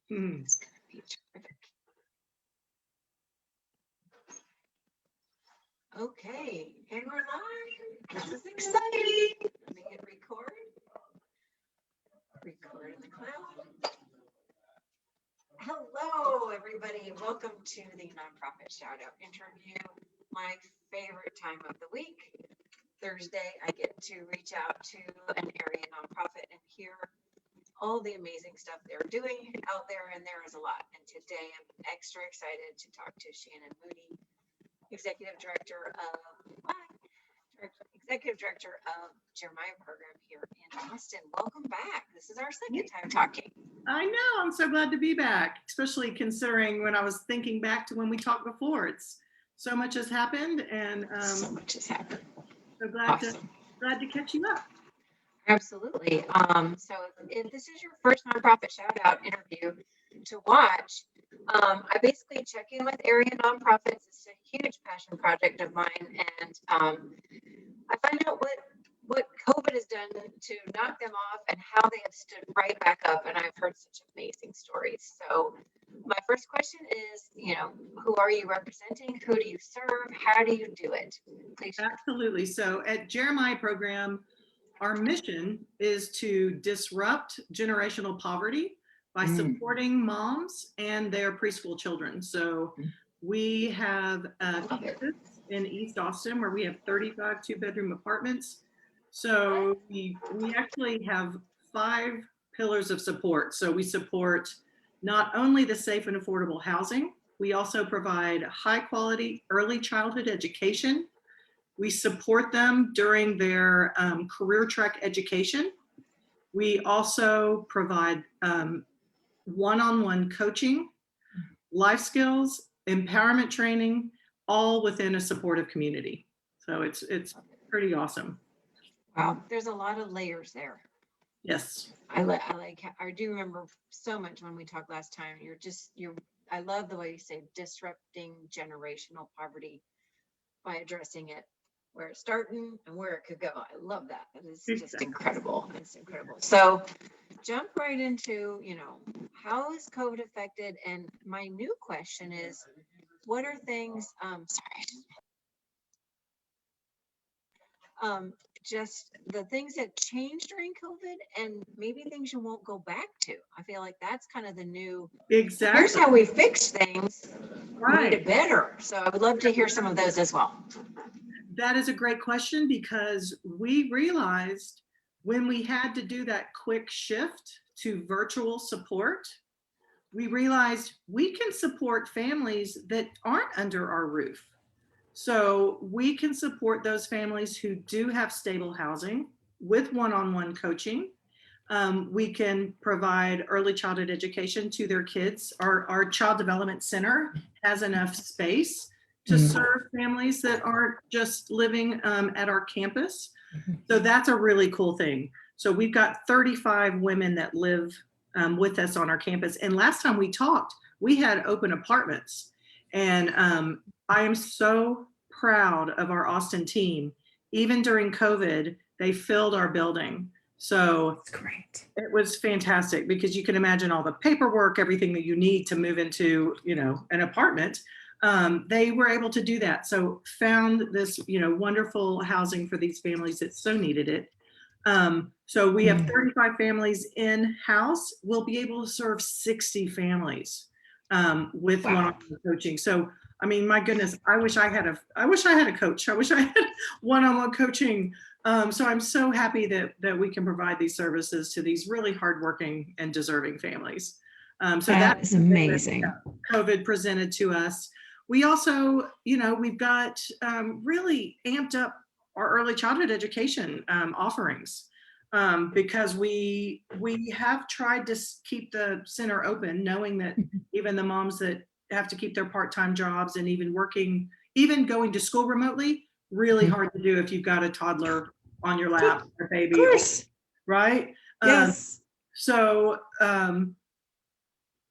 It's going to be terrific. Okay, and we're live. This is exciting. Let me hit record. Record in the cloud. Hello, everybody. Welcome to the Nonprofit Shoutout interview. My favorite time of the week. Thursday, I get to reach out to an area nonprofit and hear all the amazing stuff they're doing out there, and there is a lot. And today I'm extra excited to talk to Shannon Moody, Executive Director of Jeremiah Program here in Austin. Welcome back. This is our second time talking. I know. I'm so glad to be back, especially considering when I was thinking back to when we talked before. It's so much has happened, and so much has happened. So glad to catch you up. Absolutely. So if this is your first Nonprofit Shoutout interview to watch, I basically check in with area nonprofits. It's a huge passion project of mine, and I find out what COVID has done to knock them off and how they have stood right back up. And I've heard such amazing stories. So my first question is, who are you representing? Who do you serve? How do you do it? Please. Absolutely. So at Jeremiah Program, our mission is to disrupt generational poverty by supporting moms and their preschool children. So we have a campus in East Austin where we have 35 two-bedroom apartments. So we actually have 5 pillars of support. So we support not only the safe and affordable housing, we also provide high quality early childhood education. We support them during their career track education. We also provide one-on-one coaching, life skills, empowerment training, all within a supportive community. So it's pretty awesome. Wow, there's a lot of layers there. Yes. I do remember so much when we talked last time. I love the way you say disrupting generational poverty by addressing it where it's starting and where it could go. I love that. It's just incredible. It's incredible. So jump right into, how is COVID affected? And my new question is, what are things, just the things that changed during COVID and maybe things you won't go back to. I feel like that's kind of the new, exactly. Here's how we fix things, right. Made it better. So I would love to hear some of those as well. That is a great question, because we realized when we had to do that quick shift to virtual support, we realized we can support families that aren't under our roof. So we can support those families who do have stable housing with one-on-one coaching. We can provide early childhood education to their kids. Our Child Development Center has enough space to serve families that aren't just living at our campus. So that's a really cool thing. So we've got 35 women that live with us on our campus. And last time we talked, we had open apartments. And I am so proud of our Austin team. Even during COVID, they filled our building. So that's great. It was fantastic, because you can imagine all the paperwork, everything that you need to move into, an apartment. They were able to do that. So found this, wonderful housing for these families that so needed it. So we have 35 families in-house. We'll be able to serve 60 families with one-on-one coaching. So, I mean, my goodness, I wish I had a coach. I wish I had one-on-one coaching. So I'm so happy that we can provide these services to these really hardworking and deserving families. So that is amazing. That COVID presented to us. We also, we've got really amped up our early childhood education offerings, because we have tried to keep the center open, knowing that even the moms that have to keep their part-time jobs and even going to school remotely, really hard to do if you've got a toddler on your lap or baby, right? Yes. So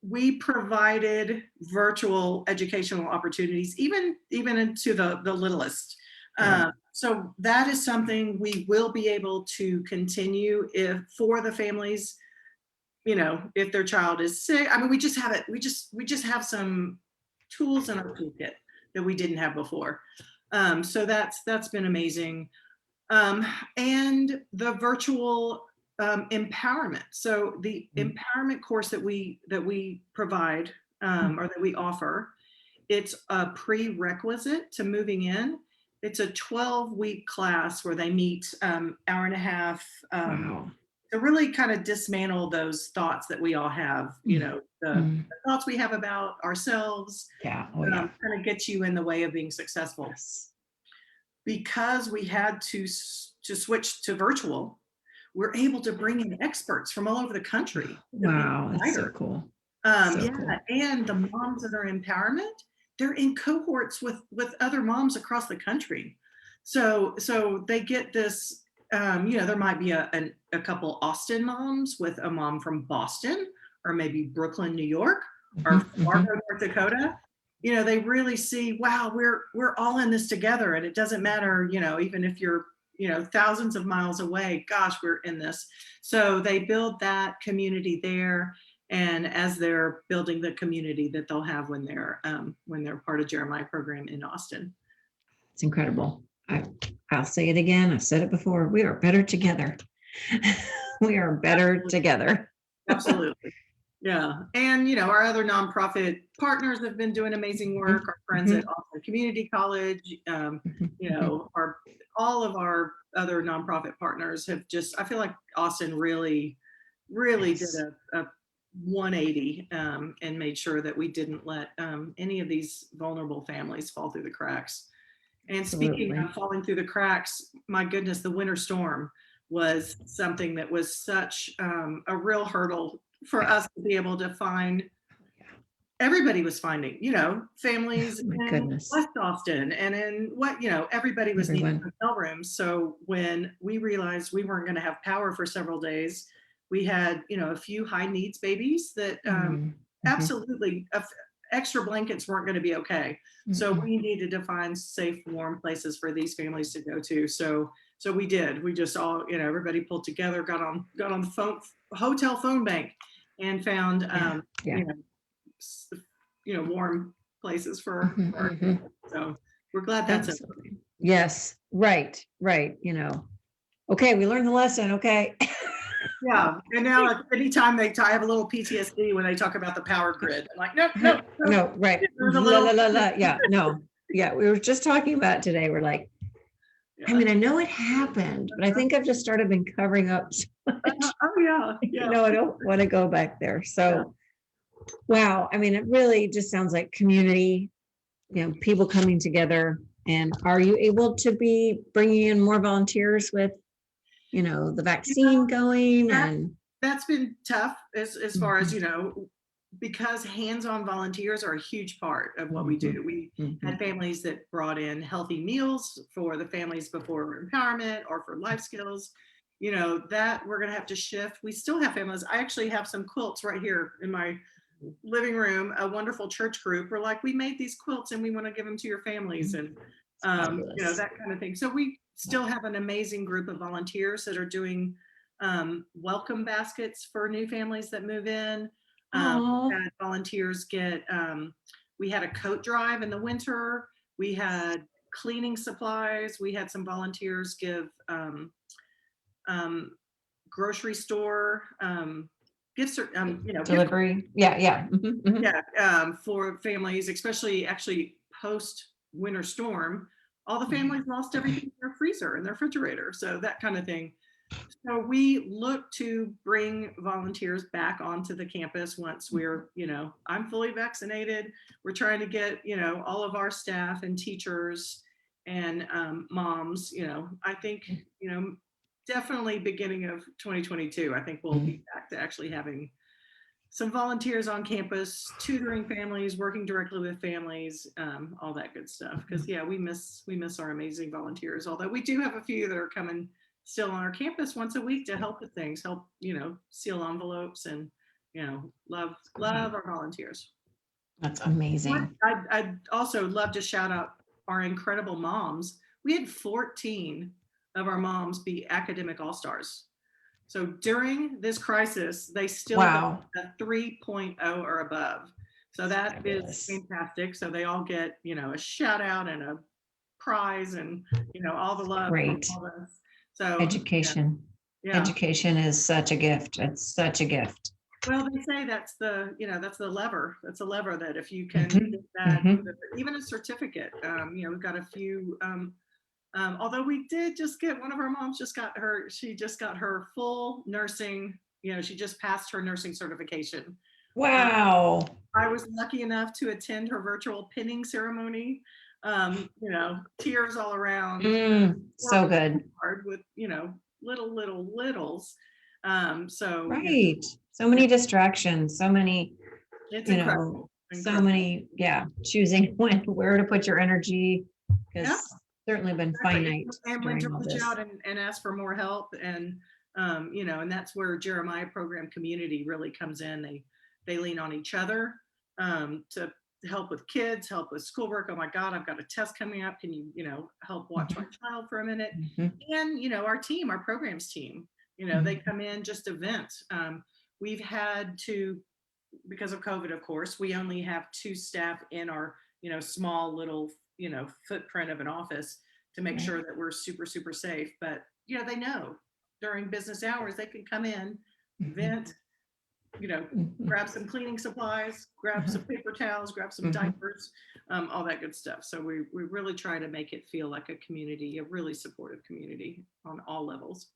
we provided virtual educational opportunities, even into the littlest. So that is something we will be able to continue for the families if their child is sick. I mean, we just have it. We just have some tools in our toolkit that we didn't have before. So that's been amazing. And the virtual empowerment. So the empowerment course that we provide or that we offer, it's a prerequisite to moving in. It's a 12-week class where they meet hour and a half Wow. to really kind of dismantle those thoughts that we all have, the thoughts we have about ourselves, Yeah. Oh, yeah. kind of get you in the way of being successful. Yes. Because we had to switch to virtual, we're able to bring in experts from all over the country. Wow. That's so cool. Yeah, cool. and the moms that are empowerment, they're in cohorts with other moms across the country. So they get this. There might be a couple Austin moms with a mom from Boston, or maybe Brooklyn, New York, or Fargo, North Dakota. They really see, wow, we're all in this together, and it doesn't matter, even if you're, thousands of miles away, gosh, we're in this. So they build that community there. And as they're building the community that they'll have when they're part of Jeremiah program in Austin. It's incredible. I'll say it again. I've said it before. We are better together. We are better together. Absolutely. Yeah. And, our other nonprofit partners have been doing amazing work. Our friends at Austin Community College, all of our other nonprofit partners have I feel like Austin really did a 180 and made sure that we didn't let any of these vulnerable families fall through the cracks. And speaking of falling through the cracks, my goodness, the winter storm was something that was such a real hurdle for us to be able to find. Everybody was finding, families in West Austin and in everybody was needing hotel rooms. So when we realized we weren't going to have power for several days, we had, a few high needs babies that absolutely extra blankets weren't going to be okay. So we needed to find safe, warm places for these families to go to. So we did. We just all, everybody pulled together, got on the phone, hotel phone bank, and found, warm places for our kids. So we're glad that's it. Yes. Right. Okay. We learned the lesson. Okay. Yeah. And now anytime I have a little PTSD when they talk about the power grid. I'm like, no. Right. Yeah. No. Yeah. We were just talking about it today. We're like, I mean, I know it happened, but I think I've just started been covering up. Oh yeah. I don't want to go back there. So, wow. I mean, it really just sounds like community, people coming together. And are you able to be bringing in more volunteers with, the vaccine going? And that's been tough as far as, because hands-on volunteers are a huge part of what we do. We had families that brought in healthy meals for the families before empowerment or for life skills, that we're going to have to shift. We still have families. I actually have some quilts right here in my living room, a wonderful church group. We're like, we made these quilts and we want to give them to your families, and that kind of thing. So we still have an amazing group of volunteers that are doing welcome baskets for new families that move in. Had volunteers we had a coat drive in the winter. We had cleaning supplies. We had some volunteers give grocery store gifts, delivery. Yeah. For families, especially actually post winter storm. All the families lost everything in their freezer and their refrigerator. So that kind of thing. So we look to bring volunteers back onto the campus once we're, I'm fully vaccinated. We're trying to get, all of our staff and teachers and moms, I think, definitely beginning of 2022, I think we'll be back to actually having some volunteers on campus, tutoring families, working directly with families, all that good stuff. Because we miss our amazing volunteers. Although we do have a few that are coming still on our campus once a week to help with things, seal envelopes, and love our volunteers. That's amazing. I'd also love to shout out our incredible moms. We had 14 of our moms be academic all-stars. So during this crisis, they still Wow. got a 3.0 or above. So that is Fabulous. fantastic. So they all get, a shout out and a prize and, all the love from Great. all of us. So Education. yeah. Education is such a gift. It's such a gift. Well, they say that's that's the lever. That's a lever that if you can Mhm, get that, mhm. even a certificate. We've got a few. Although we did just get one of our moms she just got her full nursing. She just passed her nursing certification. Wow. I was lucky enough to attend her virtual pinning ceremony. Tears all around. So Worked good. hard with littles. So Right. So many distractions, so many, it's you incredible. know, so Incredible. many, yeah, choosing where to put your energy, Yeah. because certainly been Exactly. finite And when to during all reach this. out and ask for more help. And, and that's where Jeremiah program community really comes in. They lean on each other to help with kids, help with schoolwork. Oh my God, I've got a test coming up. Can you, help watch my child for a minute? Mhm. And, our team, our programs team, they come in just to vent. We've had to, because of COVID, of course, we only have 2 staff in our, small little, footprint of an office to make Right. sure that we're super, super safe. But, they know during business hours, they can come in, vent, Mhm. grab some cleaning supplies, grab some paper towels, grab some Mhm. diapers, all that good stuff. So we really try to make it feel like a community, a really supportive community on all levels.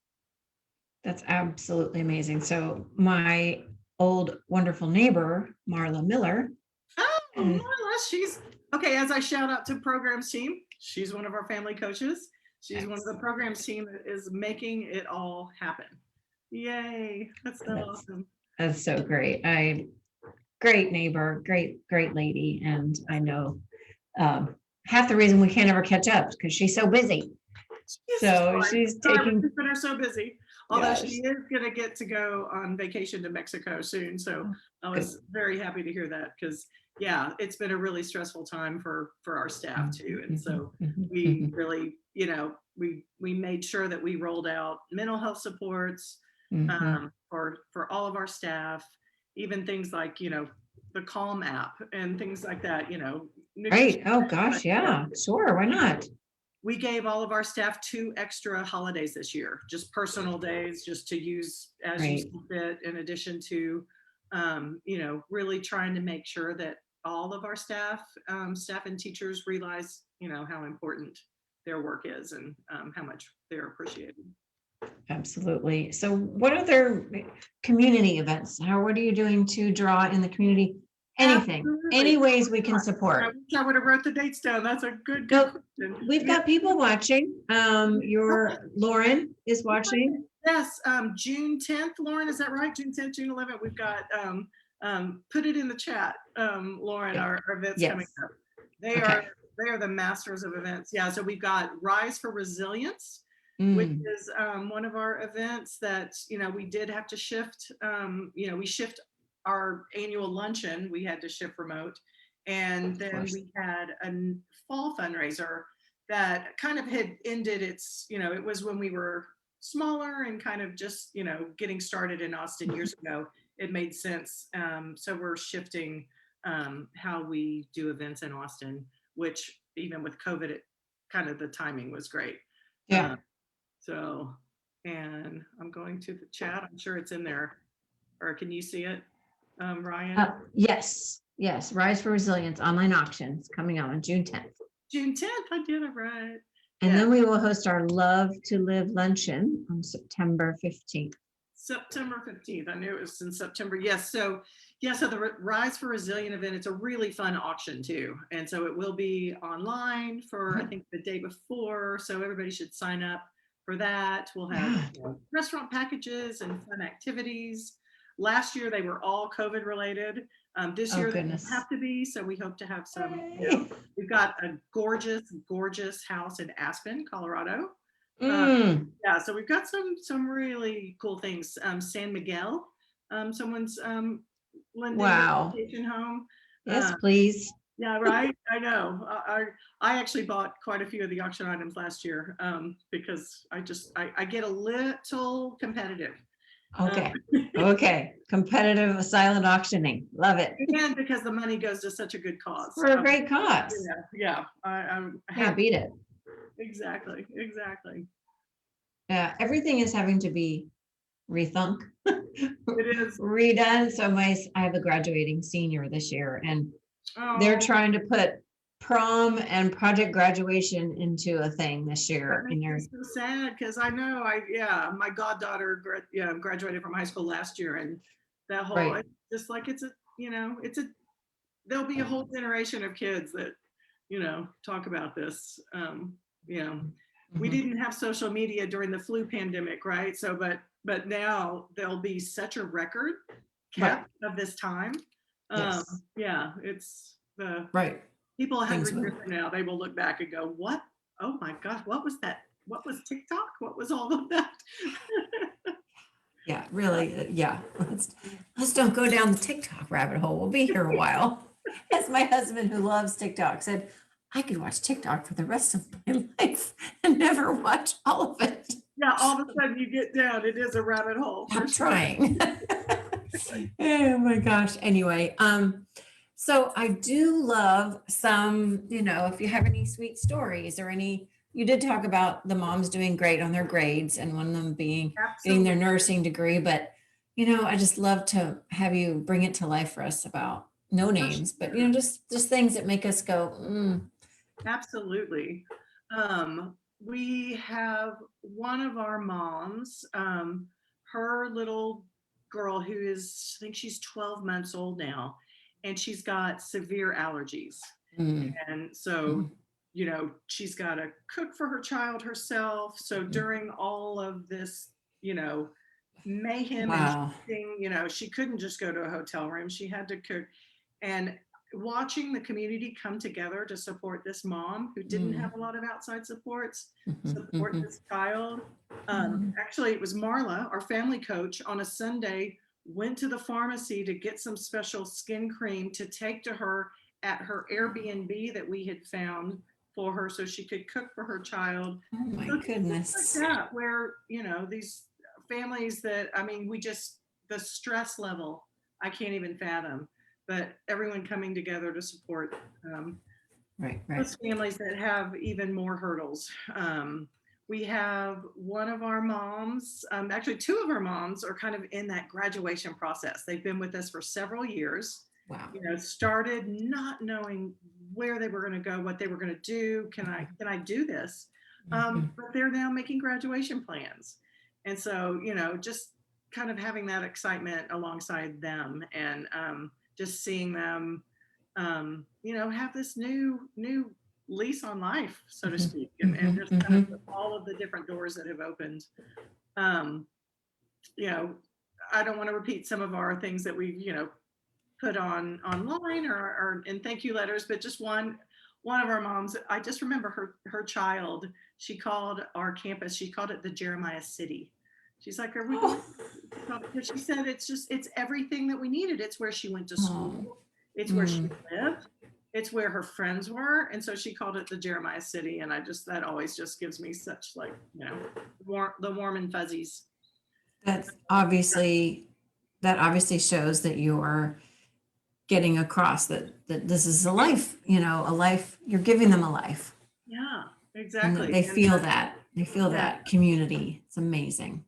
That's absolutely amazing. So my old wonderful neighbor, Marla Miller. Oh, uh, Marla, she's okay. As I shout out to programs team, she's one of our family coaches. She's one of the programs team that is making it all happen. Yay! That's so awesome. That's so great. Great neighbor, great lady. And I know half the reason we can't ever catch up because she's so busy. So she's taking. We've been so busy. Although Yes. she is going to get to go on vacation to Mexico soon, so I was very happy to hear that because yeah, it's been a really stressful time for our staff too, and so we really, we made sure that we rolled out mental health supports for all of our staff, even things like the Calm app and things like that. Right. Oh gosh, yeah, sure. Why not? We gave all of our staff 2 extra holidays this year, just personal days, just to use as you see fit, in addition to, really trying to make sure that all of our staff and teachers realize, how important their work is and how much they're appreciated. Absolutely. So what other community events? What are you doing to draw in the community? Anything, Absolutely. any ways we can I support. wish I would have wrote the dates down. That's a good Nope. question. We've got people watching. Your Lauren is watching. Yes, June 10th, Lauren, is that right? June 10th, June 11th. We've got put it in the chat, Lauren, our events coming up. They are the masters of events. Yeah, so we've got Rise for Resilience, which is one of our events that we did have to shift. We shift our annual luncheon. We had to shift remote, and then we had a fall fundraiser that kind of had ended its. It was when we were smaller and kind of just getting started in Austin years ago. It made sense. So we're shifting how we do events in Austin, which even with COVID, it kind of the timing was great. Yeah. So, and I'm going to the chat. I'm sure it's in there. Or can you see it, Ryan? Yes. Rise for Resilience online auctions coming out on June 10th. June 10th. I did it right. And then we will host our Love to Live luncheon on September 15th. September 15th. I knew it was in September. Yes. So the Rise for Resilient event, it's a really fun auction too. And so it will be online for, I think, the day before. So everybody should sign up for that. We'll have restaurant packages and fun activities. Last year, they were all COVID related. This year, they don't have to be. So we hope to have some, we've got a gorgeous house in Aspen, Colorado. Yeah, so we've got some really cool things. San Miguel, someone's lending a vacation home. Yes, please. Yeah, right. I know. I actually bought quite a few of the auction items last year because I get a little competitive. Okay. Okay. Competitive silent auctioning. Love it. And because the money goes to such a good cause. For a great cause. Yeah, I'm Can't happy. beat it. Exactly. Yeah. Everything is having to be rethunk, It is. redone. So I have a graduating senior this year, and they're Oh, trying to put prom and project graduation into a thing this year. that And makes me so sad because I know my goddaughter graduated from high school last year, and that whole right. it's just like there'll be a whole generation of kids that talk about this. You know, we Mhm. didn't have social media during the flu pandemic, right? So, but now there'll be such a record Right. kept of this time. Yes. Yeah, it's the Right. people Things 100 years move. from now, they will look back and go, what? Oh my gosh, what was that? What was TikTok? What was all of that? Yeah, really. Yeah. Let's don't go down the TikTok rabbit hole. We'll be here a while. As my husband, who loves TikTok, said, I could watch TikTok for the rest of my life and never watch all of it. Yeah, all of a sudden you get down, it is a rabbit hole for I'm sure. trying. Oh my gosh. Anyway, so I do love some, if you have any sweet stories or you did talk about the moms doing great on their grades and one of them getting Absolutely. their nursing degree, but I just love to have you bring it to life for us about no names, but just things that make us go, Absolutely. We have one of our moms, her little girl who is, I think she's 12 months old now, and she's got severe allergies. mm, And so, she's got to cook for her child herself. So during all of this, mayhem and wow. she couldn't just go to a hotel room. She had to cook. And watching the community come together to support this mom who didn't have a lot of outside supports, support this child. Actually, it was Marla, our family coach, on a Sunday, went to the pharmacy to get some special skin cream to take to her at her Airbnb that we had found for her so she could cook for her child. Oh my So things goodness. like that, where, these families that, the stress level, I can't even fathom, but everyone coming together to support Right. those families that have even more hurdles. We have one of our moms, actually two of our moms are kind of in that graduation process. They've been with us for several years. Wow. Started not knowing where they were going to go, what they were going to do. Can I do this? But they're now making graduation plans. And so, just kind of having that excitement alongside them and just seeing them, have this new lease on life, so to speak, and just kind of all of the different doors that have opened. Um, I don't want to repeat some of our things that we've, put on online or in thank you letters, but just one of our moms, I just remember her child, she called our campus, she called it the Jeremiah City. She's like, are we going? Because she said it's everything that we needed. It's where she went to school. It's where she lived. It's where her friends were. And so she called it the Jeremiah City. And that always just gives me such the warm and fuzzies. That obviously shows that you're getting across that this is a life, a life, you're giving them a life. Yeah, And exactly. that they feel that community. It's amazing.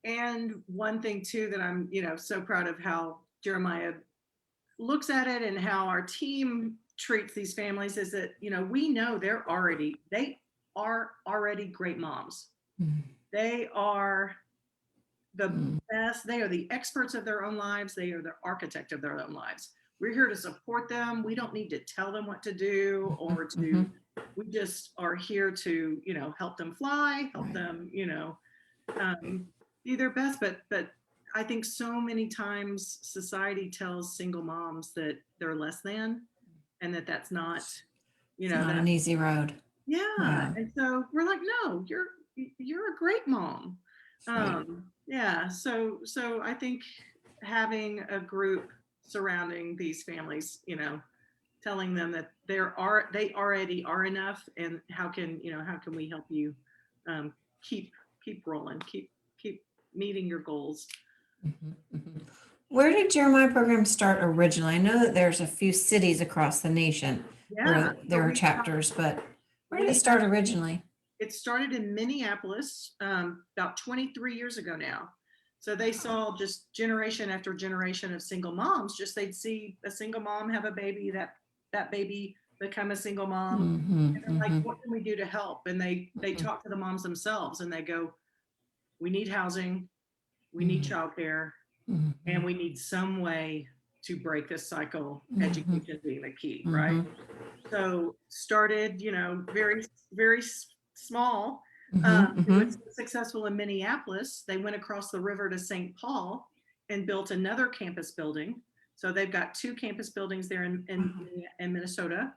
And one thing too that I'm, so proud of how Jeremiah looks at it and how our team treats these families is that, we know they are already great moms. They are the best. They are the experts of their own lives. They are the architect of their own lives. We're here to support them. We don't need to tell them what to do or to, we just are here to, help them fly, help them, do their best. But I think so many times society tells single moms that they're less than, and that's not, It's not an easy road. Yeah. And so we're like, no, you're a great mom. Right. Yeah. So I think having a group surrounding these families, telling them that they already are enough, and how can we help you keep rolling, keep meeting your goals. Mhm, mhm. Where did Jeremiah program start originally? I know that there's a few cities across the nation Yeah. where so there are we- chapters, but where did we it start have- originally? It started in Minneapolis about 23 years ago now. So they saw just generation after generation of single moms. Just they'd see a single mom have a baby, that baby become a single mom. Mhm, And they're like, mhm, what can we do to help? And they Mhm. talk to the moms themselves and they go, we need housing, we need Mhm. childcare, mhm, and we need some way to break this cycle, Mhm. education being the key, mhm, right? mhm, So started, very, very small. It mhm, was successful in Minneapolis. They went across the river to St. Paul and built another campus building. So they've got two campus buildings there in Minnesota.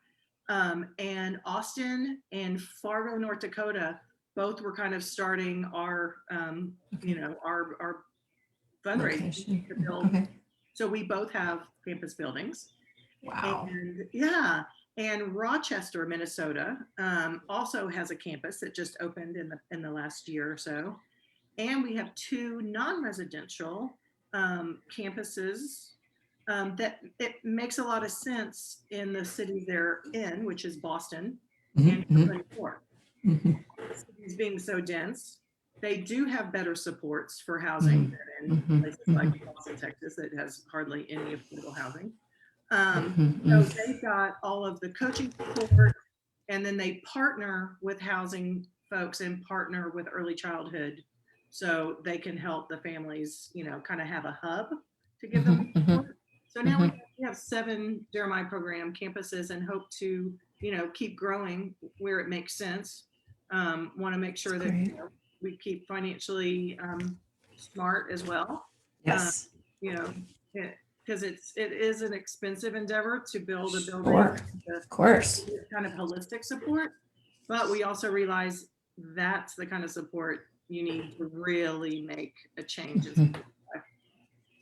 And Austin and Fargo, North Dakota, both were kind of starting our, our fundraising Location. to build. Okay. So we both have campus buildings. Wow. And yeah, and Rochester, Minnesota, also has a campus that just opened in the last year or so. And we have two non-residential campuses that it makes a lot of sense in the city they're in, which is Boston and Mhm, Brooklyn, New York. mhm, Cities being so dense, they do have better supports for housing than in mhm, places mhm, like Austin, Texas, that has hardly any affordable housing. mhm, So mhm. they've got all of the coaching support, and then they partner with housing folks and partner with early childhood so they can help the families, kind of have a hub to give them Mhm, mhm, support. So now mhm. we have 7 Jeremiah program campuses and hope to, keep growing where it makes sense. Want to make sure That's that great. we keep financially smart as well. Uh, Yes. you know, because it is an expensive endeavor to build a building, Sure. to Of course. give kind of holistic support, but we also realize that's the kind of support you need to really make a change in Mhm. life.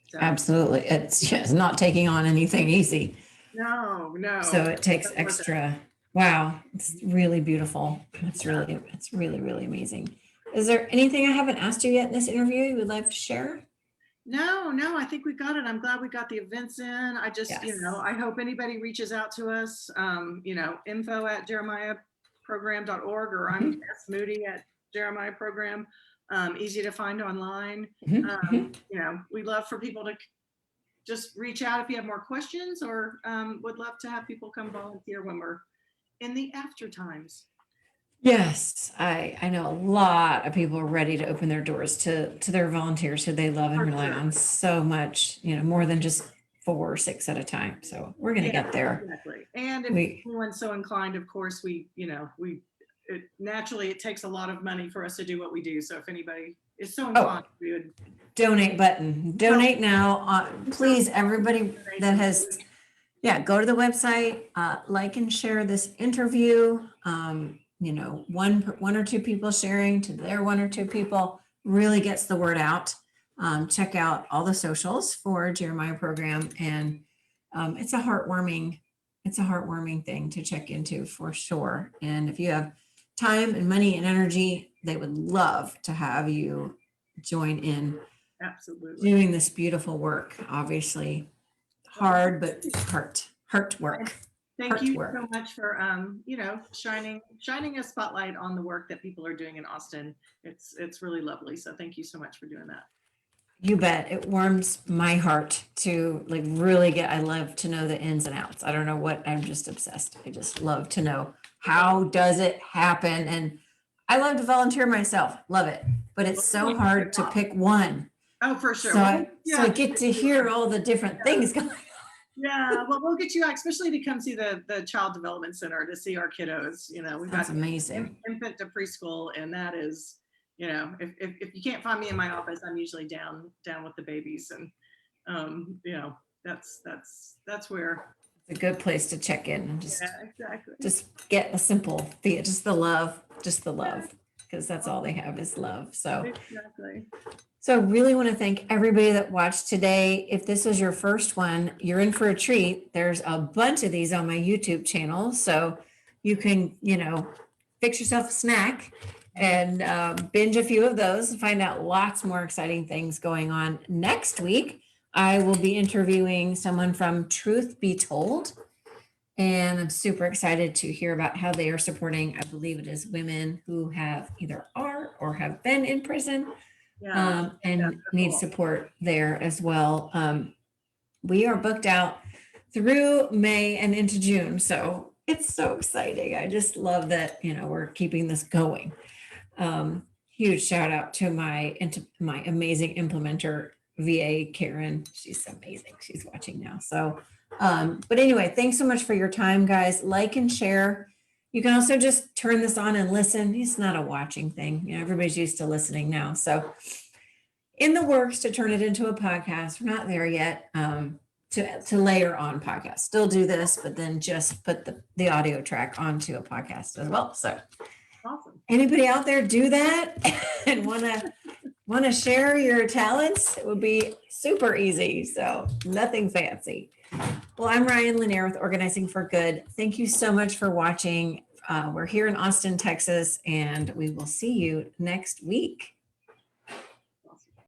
So Absolutely. It's not taking on anything easy. no, So it takes that's worth it. extra. Wow. It's really beautiful. It's really, really amazing. Is there anything I haven't asked you yet in this interview you would like to share? No, I think we got it. I'm glad we got the events in. I just, Yes. I hope anybody reaches out to us, info@jeremiahprogram.org, or I'm Mhm. S Moody at Jeremiah Program. Easy to find online. Mhm, mhm. We love for people to just reach out if you have more questions, or would love to have people come volunteer when we're in the after times. Yes, I know a lot of people are ready to open their doors to their volunteers who they love and For rely sure. on so much, more than just 4 or 6 at a time. So we're gonna Yeah, get there. exactly. And if We anyone's so inclined, of course, naturally it takes a lot of money for us to do what we do. So if anybody is so inclined, we would donate button, donate now. Please, everybody that has, go to the website, like and share this interview. One or two people sharing to their 1 or 2 people really gets the word out. Check out all the socials for Jeremiah program, and it's a heartwarming thing to check into for sure. And if you have time and money and energy, they would love to have you join in absolutely. doing this beautiful work. Obviously hard, but heart work. Thank you Heart so work. much for shining a spotlight on the work that people are doing in Austin. It's really lovely. So thank you so much for doing that. You bet. It warms my heart to really I love to know the ins and outs. I don't know what, I'm just obsessed. I just love to know how does it happen. And I love to volunteer myself. Love it. But it's so hard to pick one. Oh, for sure. So I get to hear all the different things going on. Yeah, well, we'll get you out, especially to come see the Child Development Center to see our kiddos. We've That's got amazing. infant to preschool, and that is, if you can't find me in my office, I'm usually down with the babies, and that's where. It's a good place to check in and Yeah, exactly. just get a simple, just the love, because that's all they have is love. So. Exactly. So I really want to thank everybody that watched today. If this was your first one, you're in for a treat. There's a bunch of these on my YouTube channel. So you can, fix yourself a snack and binge a few of those and find out lots more exciting things going on. Next week, I will be interviewing someone from Truth Be Told. And I'm super excited to hear about how they are supporting, I believe it is women who have either are or have been in prison and need cool. support there as well. We are booked out through May and into June. So it's so exciting. I just love that, we're keeping this going. Huge shout out to my amazing implementer, VA Karen. She's amazing. She's watching now. So, but anyway, thanks so much for your time, guys. Like and share. You can also just turn this on and listen. It's not a watching thing. Everybody's used to listening now. So in the works to turn it into a podcast. We're not there yet. To layer on podcast. Still do this, but then just put the audio track onto a podcast as well. So Awesome. anybody out there do that and want to share your talents? It would be super easy. So nothing fancy. Well, I'm Ryan Lanier with Organizing for Good. Thank you so much for watching. We're here in Austin, Texas, and we will see you next week.